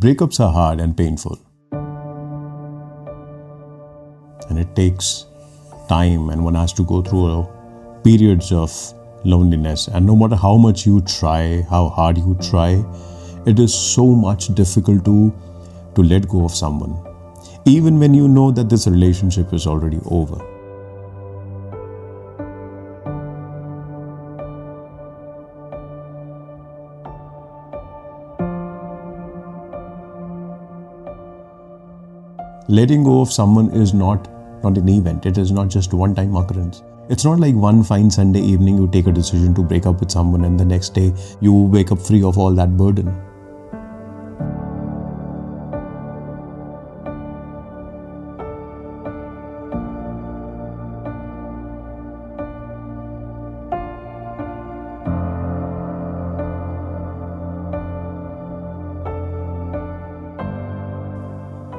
Breakups are hard and painful, and it takes time, and one has to go through periods of loneliness. And no matter how much you try, how hard you try, it is so much difficult to let go of someone, even when you know that this relationship is already over. Letting go of someone is not an event. It is not just one-time occurrence. It's not like one fine Sunday evening you take a decision to break up with someone and the next day you wake up free of all that burden.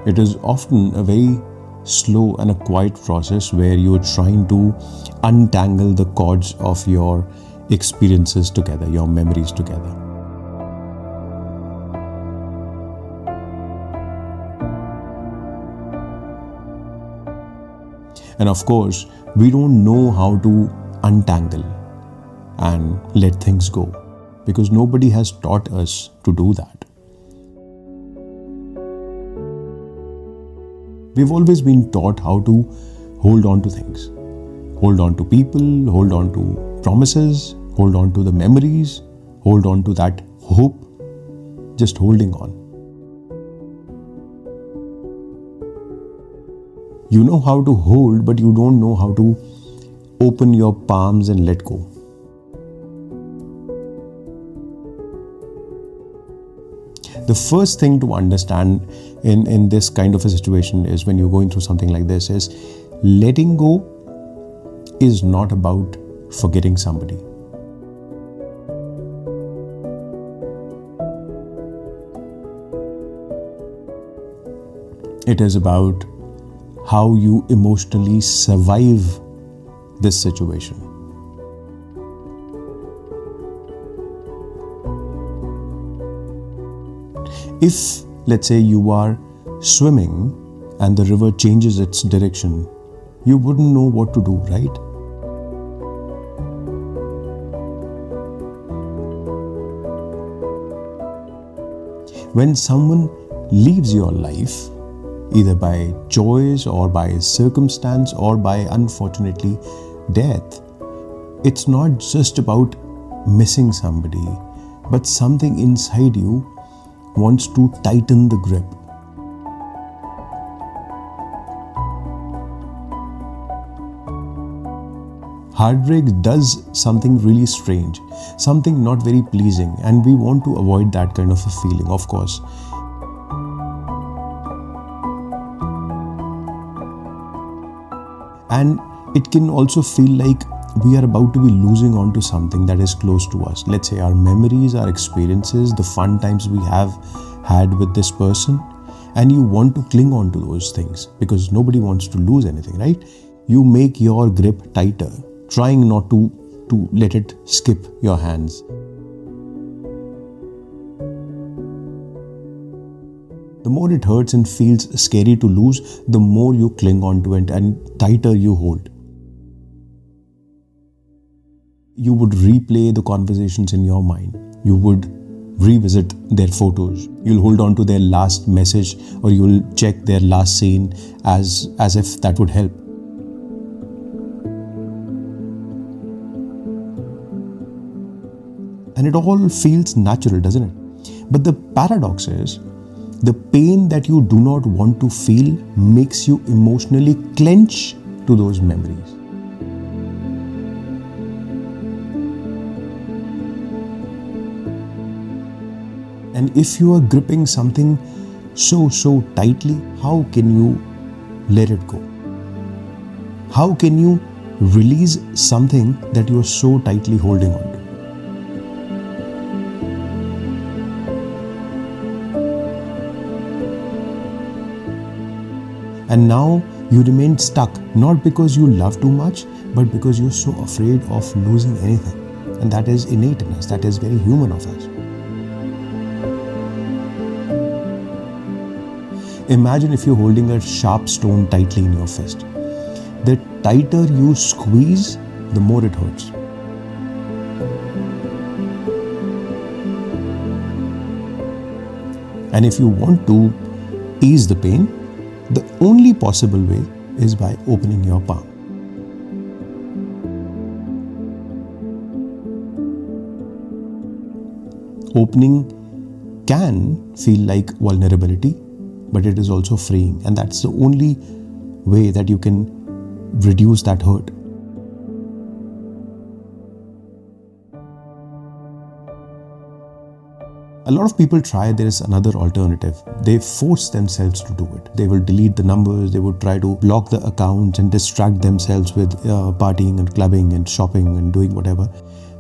It is often a very slow and a quiet process where you're trying to untangle the cords of your experiences together, your memories together. And of course, we don't know how to untangle and let things go because nobody has taught us to do that. We've always been taught how to hold on to things. Hold on to people, hold on to promises, hold on to the memories, hold on to that hope, just holding on. You know how to hold, but you don't know how to open your palms and let go. The first thing to understand in this kind of a situation is when you're going through something like this is letting go is not about forgetting somebody. It is about how you emotionally survive this situation. If, let's say, you are swimming and the river changes its direction, you wouldn't know what to do, right? When someone leaves your life, either by choice or by circumstance or by, unfortunately, death, it's not just about missing somebody, but something inside you wants to tighten the grip. Heartbreak does something really strange, something not very pleasing, and we want to avoid that kind of a feeling, of course. And it can also feel like we are about to be losing on to something that is close to us. Let's say our memories, our experiences, the fun times we have had with this person, and you want to cling on to those things because nobody wants to lose anything, right? You make your grip tighter, trying not to let it skip your hands. The more it hurts and feels scary to lose, the more you cling on to it and tighter you hold. You would replay the conversations in your mind. You would revisit their photos. You'll hold on to their last message or you'll check their last scene as if that would help. And it all feels natural, doesn't it? But the paradox is, the pain that you do not want to feel makes you emotionally clench to those memories. And if you are gripping something so tightly, how can you let it go? How can you release something that you are so tightly holding on to? And now you remain stuck, not because you love too much, but because you're so afraid of losing anything. And that is innate in us, that is very human of us. Imagine if you're holding a sharp stone tightly in your fist. The tighter you squeeze, the more it hurts. And if you want to ease the pain, the only possible way is by opening your palm. Opening can feel like vulnerability, but it is also freeing, and that's the only way that you can reduce that hurt. A lot of people try, there is another alternative. They force themselves to do it. They will delete the numbers, they would try to block the accounts and distract themselves with partying and clubbing and shopping and doing whatever.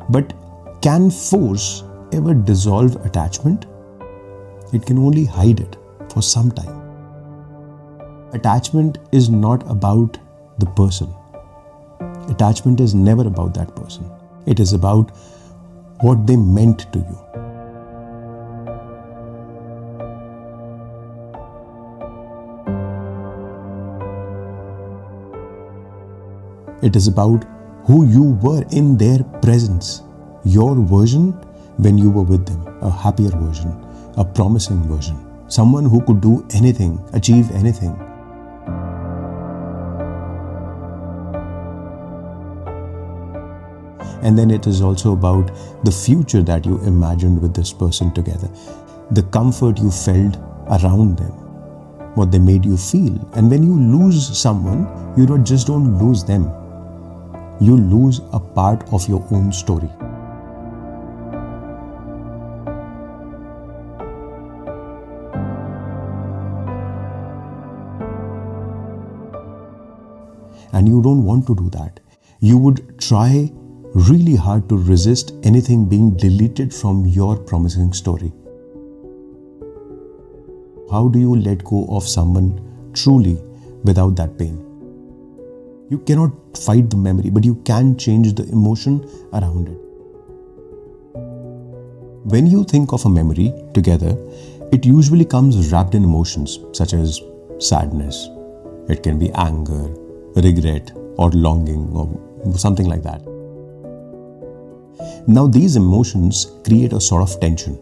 But can force ever dissolve attachment? It can only hide it for some time. Attachment is not about the person. Attachment is never about that person. It is about what they meant to you. It is about who you were in their presence, your version when you were with them, a happier version, a promising version, someone who could do anything, achieve anything. And then it is also about the future that you imagined with this person together, the comfort you felt around them, what they made you feel. And when you lose someone, you don't lose them. You lose a part of your own story. And you don't want to do that. You would try really hard to resist anything being deleted from your promising story. How do you let go of someone truly without that pain? You cannot fight the memory, but you can change the emotion around it. When you think of a memory together, it usually comes wrapped in emotions such as sadness. It can be anger, regret, or longing, or something like that. Now, these emotions create a sort of tension,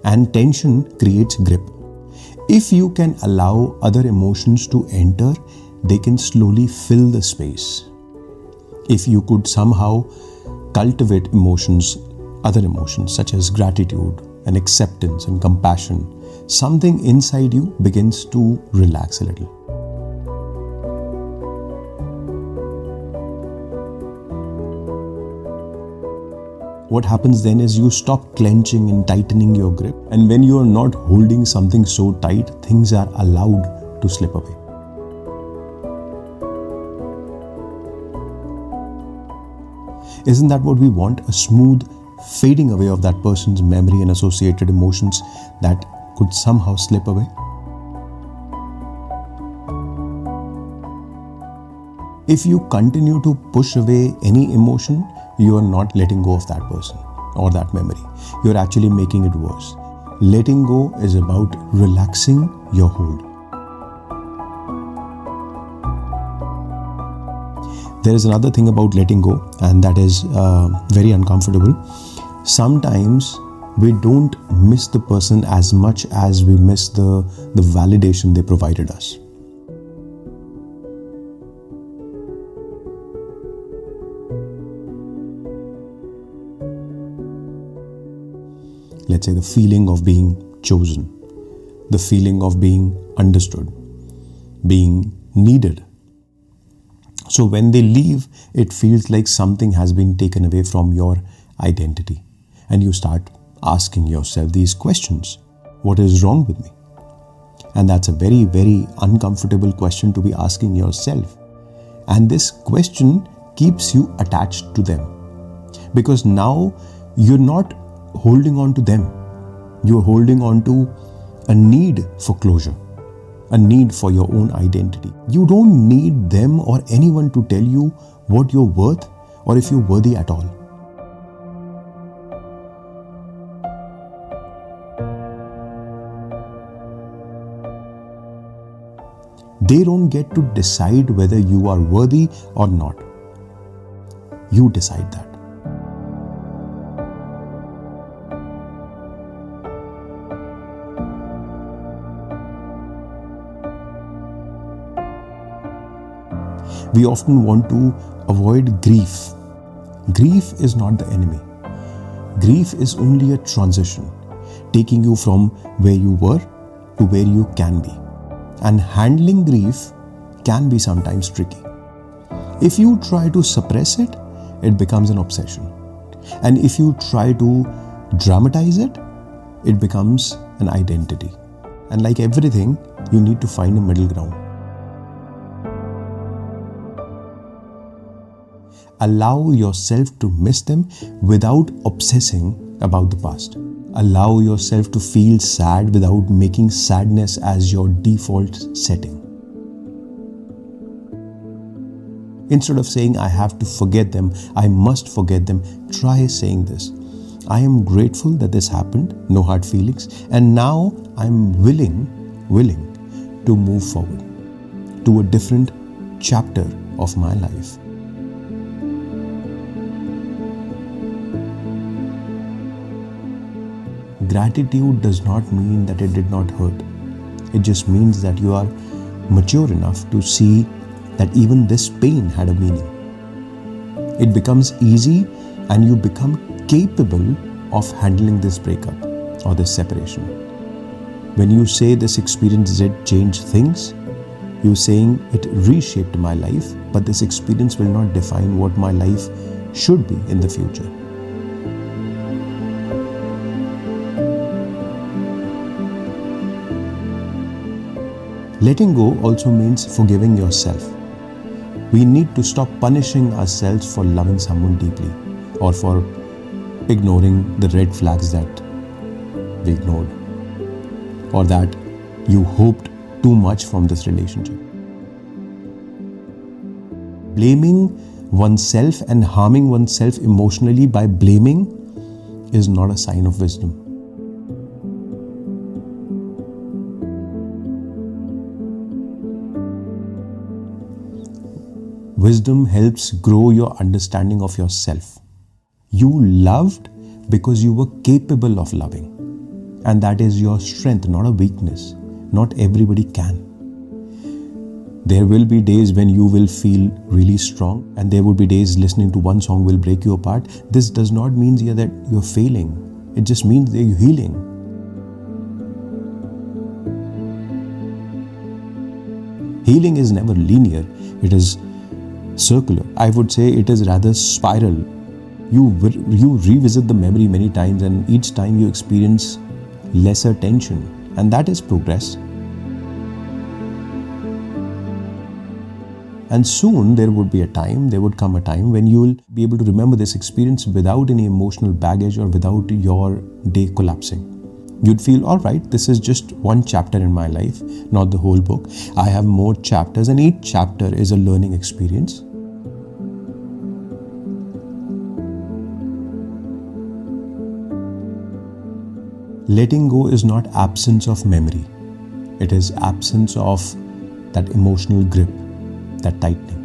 and tension creates grip. If you can allow other emotions to enter, they can slowly fill the space. If you could somehow cultivate emotions, other emotions such as gratitude and acceptance and compassion, something inside you begins to relax a little. What happens then is you stop clenching and tightening your grip, and when you are not holding something so tight, things are allowed to slip away. Isn't that what we want? A smooth fading away of that person's memory and associated emotions that could somehow slip away? If you continue to push away any emotion, you are not letting go of that person or that memory. You're actually making it worse. Letting go is about relaxing your hold. There is another thing about letting go, and that is very uncomfortable. Sometimes we don't miss the person as much as we miss the validation they provided us. Let's say the feeling of being chosen, the feeling of being understood, being needed. So when they leave, it feels like something has been taken away from your identity. And you start asking yourself these questions. What is wrong with me? And that's a very, very uncomfortable question to be asking yourself. And this question keeps you attached to them. Because now you're not holding on to them. You're holding on to a need for closure, a need for your own identity. You don't need them or anyone to tell you what you're worth or if you're worthy at all. They don't get to decide whether you are worthy or not. You decide that. We often want to avoid grief. Grief is not the enemy. Grief is only a transition, taking you from where you were to where you can be. And handling grief can be sometimes tricky. If you try to suppress it, it becomes an obsession. And if you try to dramatize it, it becomes an identity. And like everything, you need to find a middle ground. Allow yourself to miss them without obsessing about the past. Allow yourself to feel sad without making sadness as your default setting. Instead of saying, I have to forget them, I must forget them, try saying this. I am grateful that this happened, no hard feelings, and now I'm willing to move forward to a different chapter of my life. Gratitude does not mean that it did not hurt. It just means that you are mature enough to see that even this pain had a meaning. It becomes easy and you become capable of handling this breakup or this separation. When you say this experience did change things, you're saying it reshaped my life, but this experience will not define what my life should be in the future. Letting go also means forgiving yourself. We need to stop punishing ourselves for loving someone deeply or for ignoring the red flags that we ignored or that you hoped too much from this relationship. Blaming oneself and harming oneself emotionally by blaming is not a sign of wisdom. Wisdom helps grow your understanding of yourself. You loved because you were capable of loving. And that is your strength, not a weakness. Not everybody can. There will be days when you will feel really strong, and there will be days listening to one song will break you apart. This does not mean that you're failing. It just means that you're healing. Healing is never linear. It is circular. I would say it is rather spiral. You revisit the memory many times, and each time you experience lesser tension, and that is progress. And soon there would come a time when you will be able to remember this experience without any emotional baggage or without your day collapsing. You'd feel, all right, this is just one chapter in my life, not the whole book. I have more chapters, and each chapter is a learning experience. Letting go is not absence of memory. It is absence of that emotional grip, that tightening.